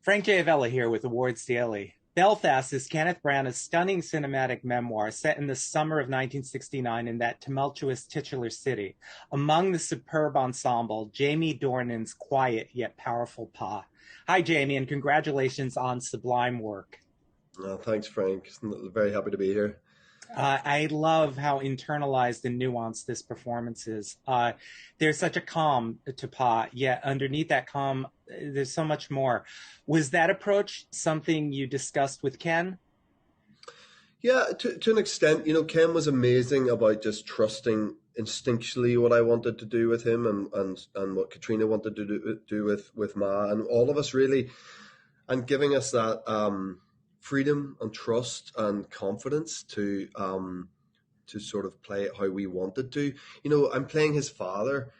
Frank Avella here with Awards Daily. Belfast is Kenneth Branagh's stunning cinematic memoir set in the summer of 1969 in that tumultuous titular city. Among the superb ensemble, Jamie Dornan's quiet yet powerful pa. Hi, Jamie, and congratulations on sublime work. Thanks, Frank. Very happy to be here. I love how internalized and nuanced this performance is. There's such a calm to Pa, yet underneath that calm, there's so much more. Was that approach something you discussed with Ken? Yeah, to an extent. Ken was amazing about just trusting instinctually what I wanted to do with him and what Katrina wanted to do with Ma and all of us really, and giving us that freedom and trust and confidence to sort of play it how we wanted to. I'm playing his father.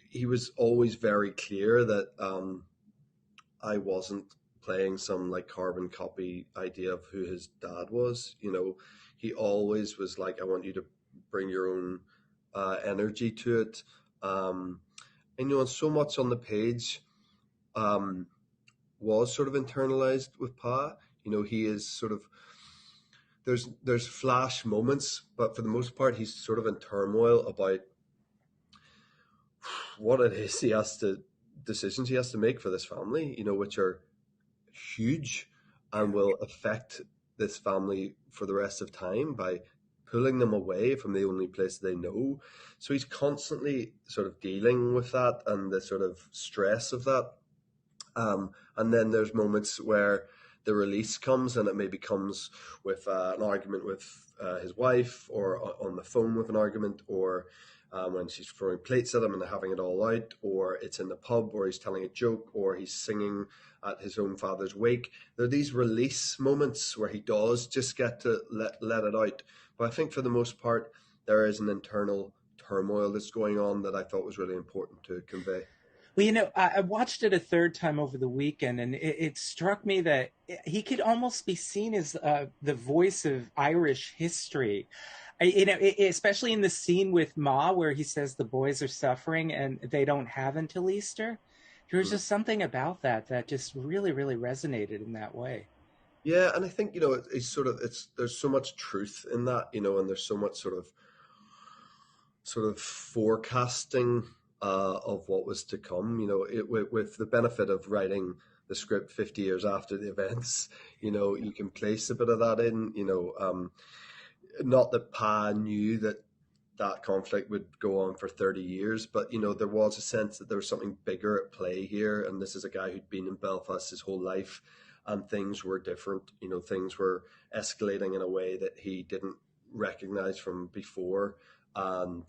He was always very clear that I wasn't playing some like carbon copy idea of who his dad was. He always was like, I want you to bring your own energy to it. And so much on the page was sort of internalized with Pa. He is sort of, there's flash moments, but for the most part, he's sort of in turmoil about what it is decisions he has to make for this family, which are huge and will affect this family for the rest of time by pulling them away from the only place they know. So he's constantly sort of dealing with that and the sort of stress of that. And then there's moments where the release comes, and it maybe comes with an argument with his wife, or on the phone with an argument, or when she's throwing plates at him and they're having it all out, or it's in the pub where he's telling a joke, or he's singing at his own father's wake. There are these release moments where he does just get to let it out. But I think for the most part, there is an internal turmoil that's going on that I thought was really important to convey. Well, I watched it a third time over the weekend, and it struck me that he could almost be seen as the voice of Irish history. Especially in the scene with Ma, where he says the boys are suffering and they don't have until Easter. There's just something about that just really, really resonated in that way. Yeah, and I think there's so much truth in that, and there's so much sort of forecasting of what was to come. With the benefit of writing the script 50 years after the events, you can place a bit of that in. Not that Pa knew that conflict would go on for 30 years, but there was a sense that there was something bigger at play here, and this is a guy who'd been in Belfast his whole life, and things were different. Things were escalating in a way that he didn't recognize from before, and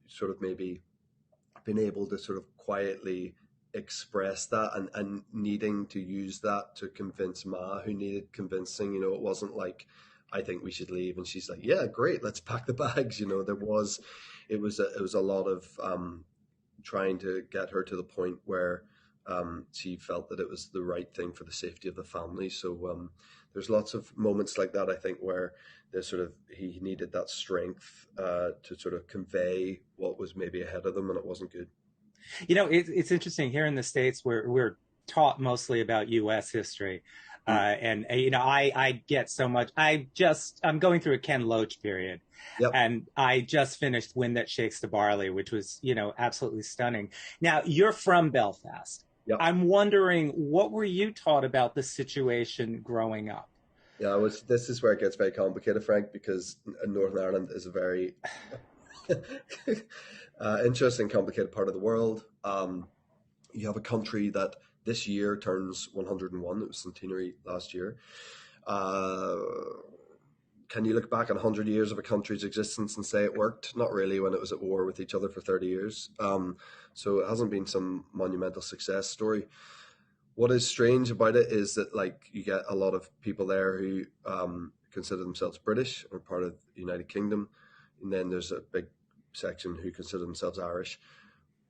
sort of maybe been able to sort of quietly express that and needing to use that to convince Ma, who needed convincing. It wasn't like, I think we should leave, and she's like, yeah, great, let's pack the bags. It was a lot of trying to get her to the point where she felt that it was the right thing for the safety of the family. So there's lots of moments like that, I think, where he needed that strength to sort of convey what was maybe ahead of them, and it wasn't good. It's interesting here in the States, we're taught mostly about U.S. history. And I get so much. I'm going through a Ken Loach period. Yep. And I just finished Wind That Shakes the Barley, which was, absolutely stunning. Now, you're from Belfast. Yep. I'm wondering, what were you taught about the situation growing up? Yeah, this is where it gets very complicated, Frank, because Northern Ireland is a very interesting, complicated part of the world. You have a country that this year turns 101. It was centenary last year. Can you look back on 100 years of a country's existence and say it worked? Not really, when it was at war with each other for 30 years. So it hasn't been some monumental success story. What is strange about it is that, like, you get a lot of people there who consider themselves British or part of the United Kingdom. And then there's a big section who consider themselves Irish.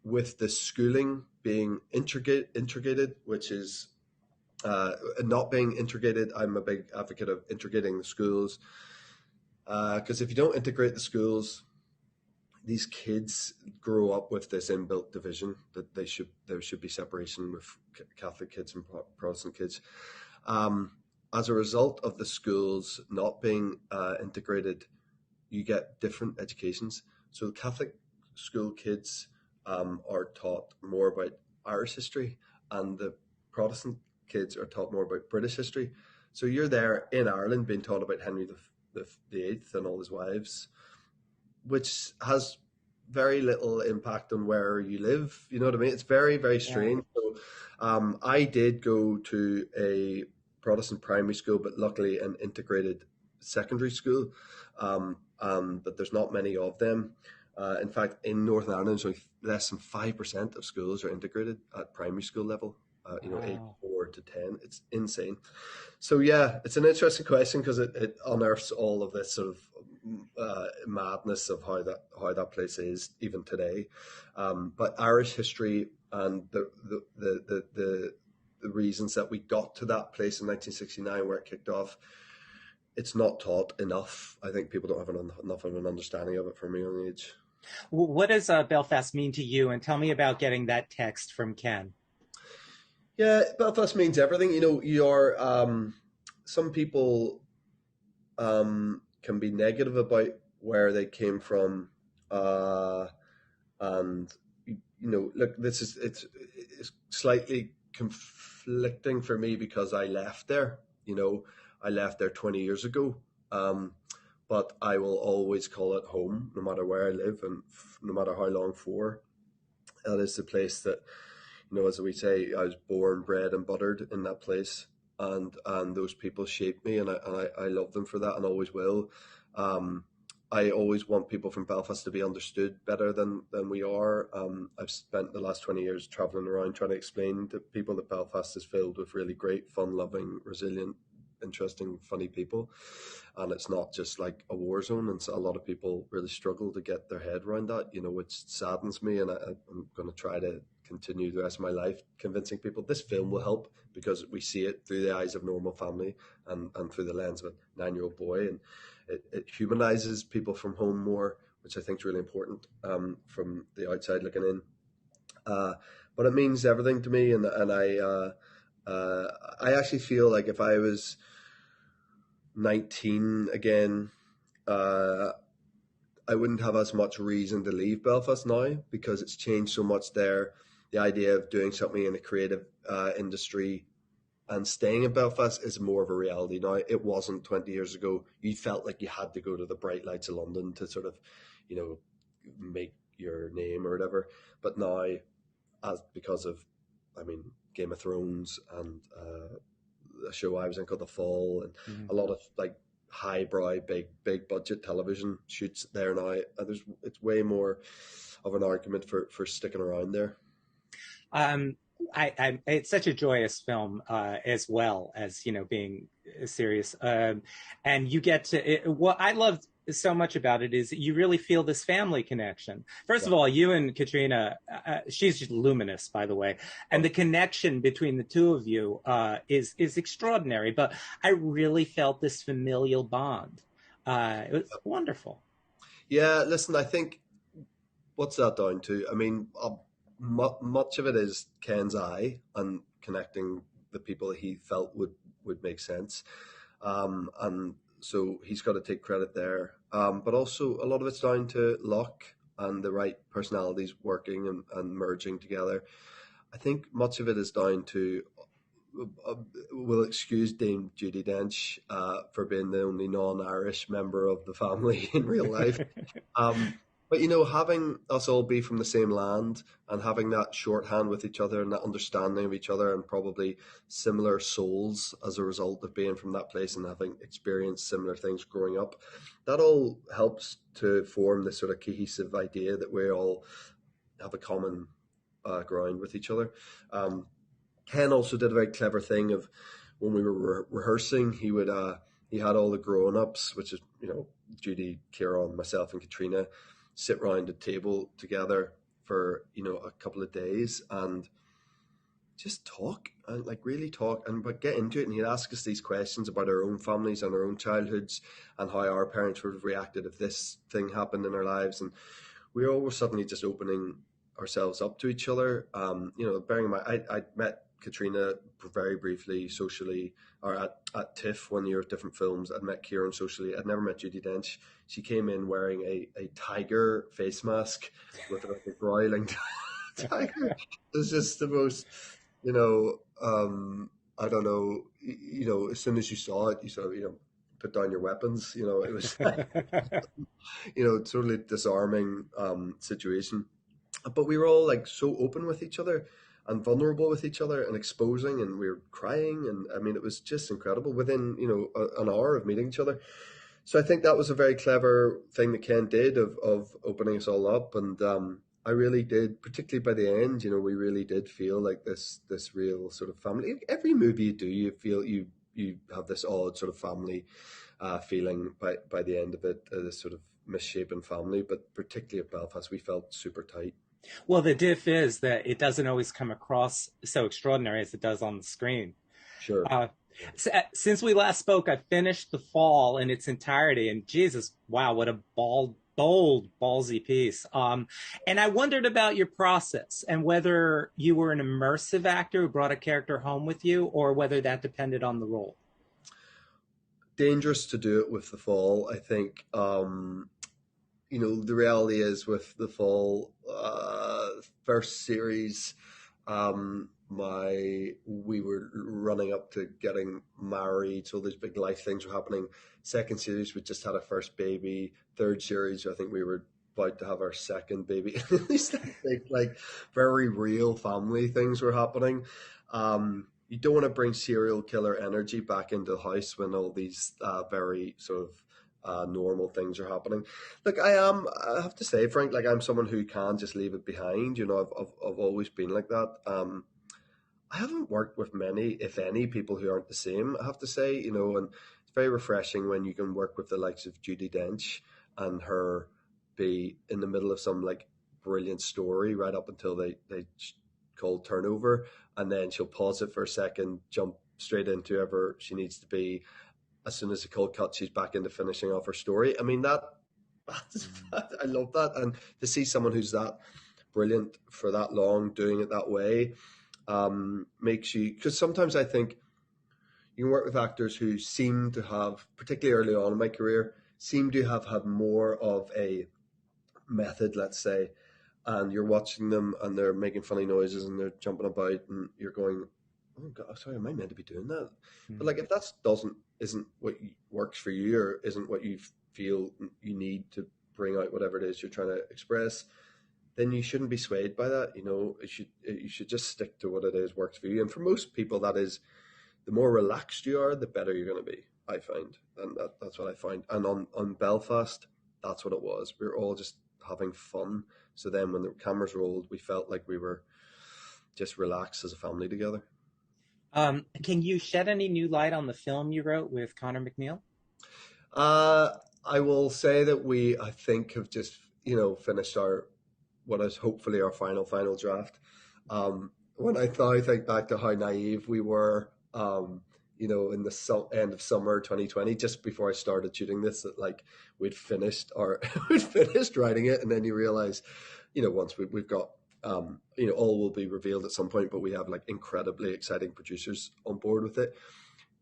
With the schooling being integrated, which is not being integrated, I'm a big advocate of integrating the schools, because if you don't integrate the schools, these kids grow up with this inbuilt division that there should be separation with Catholic kids and Protestant kids. As a result of the schools not being integrated, you get different educations. So the Catholic school kids are taught more about Irish history, and the Protestant kids are taught more about British history. So you're there in Ireland being taught about Henry the Eighth and all his wives, which has very little impact on where you live. You know what I mean? It's very, very strange. Yeah. So I did go to a Protestant primary school, but luckily an integrated secondary school, but there's not many of them. In fact, in Northern Ireland, only less than 5% of schools are integrated at primary school level. Wow. 8, 4 to 10. It's insane. So yeah, it's an interesting question because it unearths all of this sort of madness of how that place is even today. But Irish history and the reasons that we got to that place in 1969 where it kicked off, it's not taught enough. I think people don't have enough of an understanding of it from a young age. What does Belfast mean to you? And tell me about getting that text from Ken. Yeah, Belfast means everything. You know, you're some people can be negative about where they came from, and you know, look, it's slightly conflicting for me because I left there. You know, I left there 20 years ago, but I will always call it home, no matter where I live and no matter how long for. That is the place that, you know, as we say, I was born, bred, and buttered in that place, and those people shaped me, and I love them for that, and always will. I always want people from Belfast to be understood better than we are. I've spent the last 20 years travelling around trying to explain to people that Belfast is filled with really great, fun-loving, resilient, interesting, funny people, and it's not just like a war zone. And so a lot of people really struggle to get their head around that, you know, which saddens me, and I'm going to try to continue the rest of my life convincing people this film will help, because we see it through the eyes of normal family and through the lens of a 9-year-old boy, and it humanizes people from home more, which I think is really important from the outside looking in. But it means everything to me, and I actually feel like if I was 19 again, I wouldn't have as much reason to leave Belfast now, because it's changed so much there. The idea of doing something in a creative industry and staying in Belfast is more of a reality now. It wasn't 20 years ago. You felt like you had to go to the bright lights of London to sort of, you know, make your name or whatever. But now, because of, I mean, Game of Thrones and a show I was in called The Fall, and a lot of like highbrow, big budget television shoots there now. It's way more of an argument for sticking around there. It's such a joyous film, as well as, you know, being serious. And you get to what I loved so much about it is you really feel this family connection. First of all, you and Katrina, she's just luminous, by the way, and the connection between the two of you is extraordinary. But I really felt this familial bond. It was wonderful. Yeah, listen, I think what's that down to? I mean, much of it is Ken's eye and connecting the people that he felt would make sense, and so he's got to take credit there. But also a lot of it's down to luck and the right personalities working and merging together. I think much of it is down to, we'll excuse Dame Judi Dench for being the only non-Irish member of the family in real life. But, you know, having us all be from the same land and having that shorthand with each other and that understanding of each other and probably similar souls as a result of being from that place and having experienced similar things growing up, that all helps to form this sort of cohesive idea that we all have a common ground with each other. Ken also did a very clever thing of when we were rehearsing, he had all the grown-ups, which is, you know, Judy, Kieran, myself and Katrina, sit around a table together for, you know, a couple of days and just talk and like really talk and but get into it. And he'd ask us these questions about our own families and our own childhoods and how our parents would have reacted if this thing happened in our lives. And we all were suddenly just opening ourselves up to each other. Bearing in mind, I met Katrina very briefly socially, or at TIFF one year at different films. I'd met Kieran socially. I'd never met Judi Dench. She came in wearing a tiger face mask with like a growling tiger. It was just the most, you know, I don't know, as soon as you saw it, you sort of, put down your weapons. It was, totally disarming situation. But we were all like so open with each other and vulnerable with each other and exposing, and we were crying. And I mean, it was just incredible within, an hour of meeting each other. So I think that was a very clever thing that Ken did of opening us all up. And I really did, particularly by the end, we really did feel like this real sort of family. Every movie you do, you feel you have this odd sort of family feeling by the end of it, this sort of misshapen family. But particularly at Belfast, we felt super tight. Well, the diff is that it doesn't always come across so extraordinary as it does on the screen. Sure. Since we last spoke, I finished The Fall in its entirety, and Jesus, wow, what a bold, ballsy piece. And I wondered about your process and whether you were an immersive actor who brought a character home with you, or whether that depended on the role. Dangerous to do it with The Fall, I think. The reality is with The Fall, first series, we were running up to getting married, so these big life things were happening. Second series, we just had our first baby. Third series, I think we were about to have our second baby. These big, like, very real family things were happening. You don't want to bring serial killer energy back into the house when all these very sort of normal things are happening. Look, I have to say, Frank, like, I'm someone who can just leave it behind. I've always been like that. I haven't worked with many, if any, people who aren't the same, I have to say, and it's very refreshing when you can work with the likes of Judi Dench and her be in the middle of some like brilliant story right up until they call turnover, and then she'll pause it for a second, jump straight into whoever she needs to be. As soon as the cold cut, she's back into finishing off her story. I mean, I love that. And to see someone who's that brilliant for that long doing it that way makes you, because sometimes I think you can work with actors who seem to have, particularly early on in my career, seem to have had more of a method, let's say, and you're watching them and they're making funny noises and they're jumping about and you're going, oh God, sorry, am I meant to be doing that? But like, if that isn't what works for you, or isn't what you feel you need to bring out whatever it is you're trying to express, then you shouldn't be swayed by that. You should just stick to what it is works for you. And for most people, that is, the more relaxed you are, the better you're going to be, I find. And that's what I find. And on Belfast, that's what it was. We were all just having fun. So then when the cameras rolled, we felt like we were just relaxed as a family together. Can you shed any new light on the film you wrote with Connor McNeil? I will say that we, I think, have just, finished what is hopefully our final draft. When I think back to how naive we were, in the end of summer 2020, just before I started shooting this, that like we'd finished writing it, and then you realize, once we've got, all will be revealed at some point, but we have like incredibly exciting producers on board with it.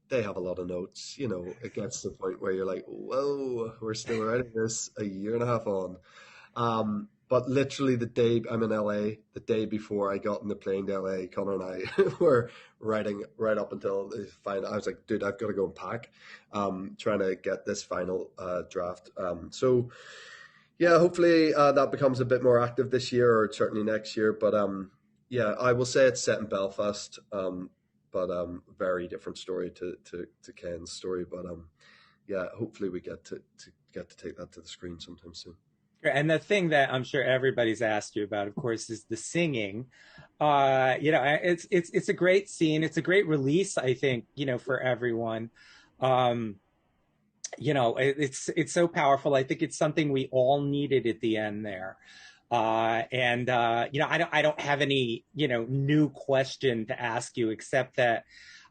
They have a lot of notes. It gets to the point where you're like, whoa, we're still writing this a year and a half on. But literally the day I'm in LA, the day before I got on the plane to LA, Connor and I were writing right up until the final. I was like, dude, I've got to go and pack, trying to get this final draft. So yeah, hopefully that becomes a bit more active this year, or certainly next year. But yeah, I will say it's set in Belfast, but very different story to Ken's story. But yeah, hopefully we get to take that to the screen sometime soon. And the thing that I'm sure everybody's asked you about, of course, is the singing. It's a great scene. It's a great release, I think, for everyone. It's so powerful. I think it's something we all needed at the end there. I don't have any, new question to ask you, except that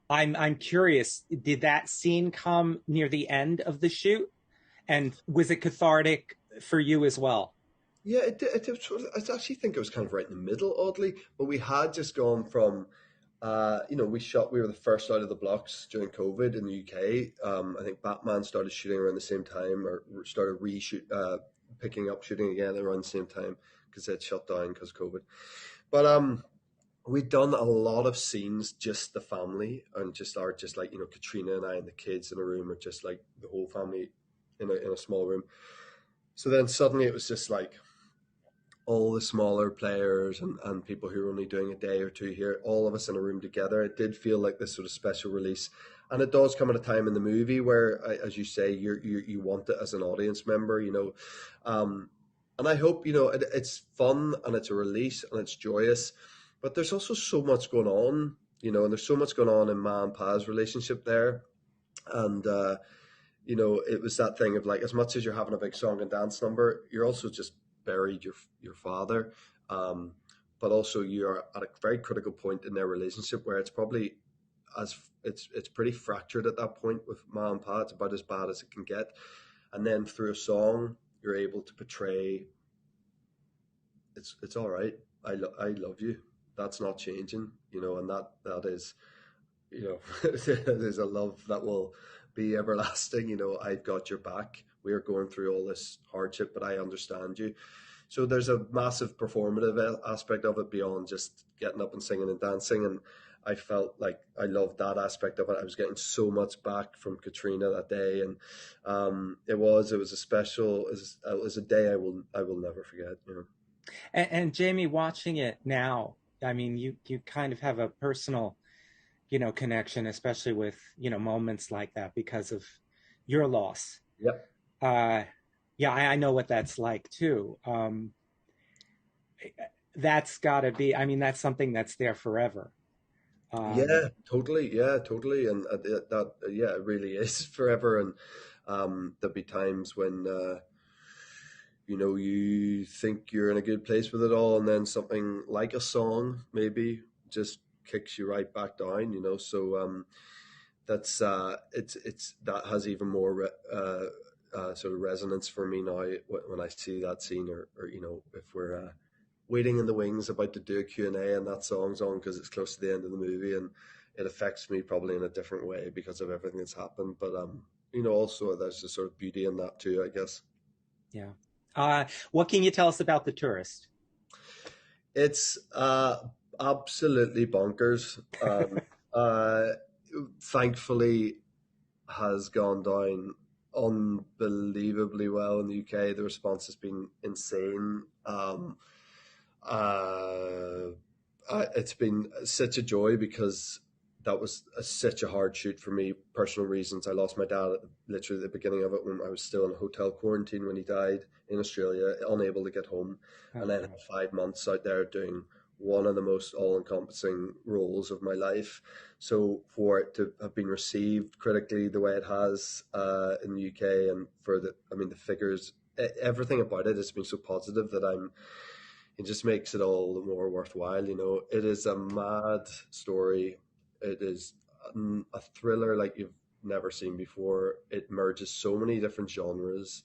I'm curious, did that scene come near the end of the shoot? And was it cathartic for you as well? Yeah, I actually think it was kind of right in the middle, oddly. But we had just gone from, we were the first out of the blocks during COVID in the UK. I think Batman started shooting around the same time, or started picking up shooting again around the same time because they'd shut down because of COVID. But we'd done a lot of scenes, just the family, and just like Katrina and I and the kids in a room, or just like the whole family in a small room. So then suddenly it was just like all the smaller players and people who are only doing a day or two here, all of us in a room together. It did feel like this sort of special release, and it does come at a time in the movie where, as you say, you want it as an audience member, and I hope it's fun and it's a release and it's joyous, but there's also so much going on, and there's so much going on in Ma and Pa's relationship there, and it was that thing of like, as much as you're having a big song and dance number, you're also just buried your father, um, but also you're at a very critical point in their relationship where it's probably as it's pretty fractured at that point with Ma and Pa. It's about as bad as it can get, and then through a song, you're able to portray it's all right. I love you. That's not changing, and that is, there's a love that will be everlasting. I've got your back. We are going through all this hardship, but I understand you. So there's a massive performative aspect of it beyond just getting up and singing and dancing. And I felt like I loved that aspect of it. I was getting so much back from Katrina that day, and it was a special, it was a day I will never forget. And Jamie, watching it now, I mean, you kind of have a personal, connection, especially with, moments like that because of your loss. Yep. Uh, yeah, I know what that's like too. That's got to be, I mean, that's something that's there forever. Um, Yeah, totally. Yeah, totally. And yeah, it really is forever. And there'll be times when, you think you're in a good place with it all, and then something like a song maybe just kicks you right back down. So that's it's that has even more sort of resonance for me now when I see that scene, or if we're waiting in the wings about to do a Q&A and that song's on because it's close to the end of the movie, and it affects me probably in a different way because of everything that's happened. But also there's a sort of beauty in that too, I guess. yeah. What can you tell us about The Tourist? It's absolutely bonkers. Uh, Thankfully, has gone down unbelievably well in the UK. The response has been insane. Uh, it's been such a joy because that was such a hard shoot for me, personal reasons. I lost my dad literally at the beginning of it when I was still in hotel quarantine when he died in Australia, unable to get home, Oh, and then had God. 5 months out there doing one of the most all-encompassing roles of my life. So for it to have been received critically the way it has in the UK, and for the figures, everything about it has been so positive that it just makes it all the more worthwhile. It is a mad story. It is a thriller like you've never seen before. It merges so many different genres.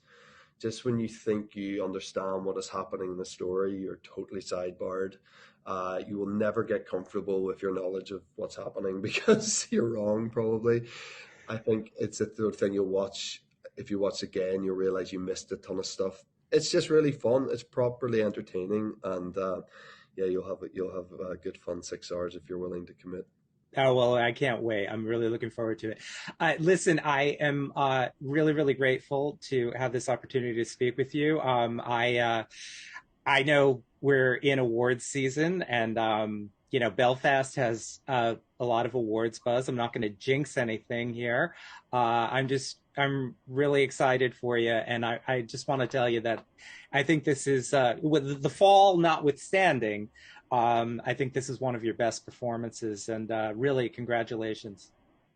Just when you think you understand what is happening in the story, you're totally sidebarred. You will never get comfortable with your knowledge of what's happening because you're wrong, probably. I think it's a third thing you'll watch. If you watch again, you'll realize you missed a ton of stuff. It's just really fun. It's properly entertaining, and yeah, you'll have a good fun 6 hours if you're willing to commit. Oh, well, I can't wait. I'm really looking forward to it. Listen, I am really, really grateful to have this opportunity to speak with you. I know we're in awards season, and Belfast has a lot of awards buzz. I'm not going to jinx anything here. I'm really excited for you, and I just want to tell you that I think this is, with the fall notwithstanding, I think this is one of your best performances, and really, congratulations.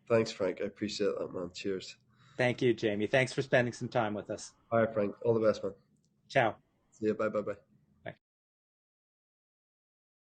Thanks, Frank. I appreciate that, man. Cheers. Thank you, Jamie. Thanks for spending some time with us. All right, Frank. All the best, man. Ciao. See you. Bye, bye, bye.